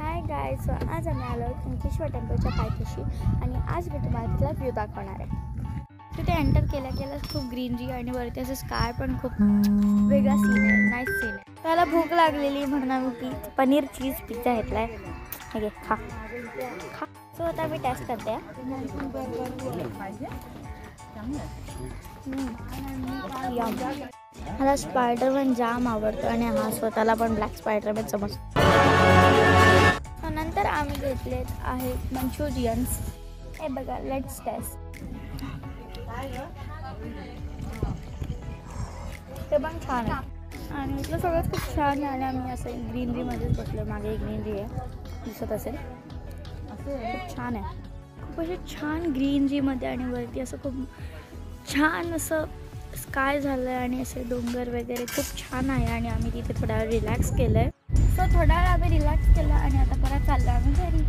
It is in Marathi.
हाय गाईज, सो आज आम्ही आलो किंकेश्वर टेम्पलच्या पायथ्याशी आणि आज मी तुम्हाला तिथला व्ह्यू दाखवणार आहे. तिथे एंटर केल्या केल्या खूप ग्रीनरी आणि वरती असं स्काय पण खूप वेगळा सीन आहे, नाईस सीन आहे. त्याला भूक लागलेली म्हणून आम्ही पनीर चीज पिझ्झा घेतला आहे. हे खा खा. सो आता मी टेस्ट करते. मला स्पायडरमॅन जाम आवडतो आणि हा स्वतःला पण ब्लॅक स्पायडरमॅन समजतो. नंतर आम्ही घेतलेत आहेत मंचुरियन्स. हे बघा, लेट्स टेस्ट. ते पण छान आहे आणि इथलं सगळं खूप छान आहे. आणि आम्ही असं ग्रीनरीमध्येच बसलो. मागे ग्रीनरी आहे, दिसत असेल. खूप छान आहे, खूप असे छान ग्रीनरीमध्ये आणि वरती असं खूप छान असं स्काय झालं आहे आणि असे डोंगर वगैरे खूप छान आहे. आणि आम्ही तिथे थोडा वेळ रिलॅक्स केलं आहे. सो थोडा वेळ आम्ही रिलॅक्स केला आणि आता परत चाललो आम्ही घरी.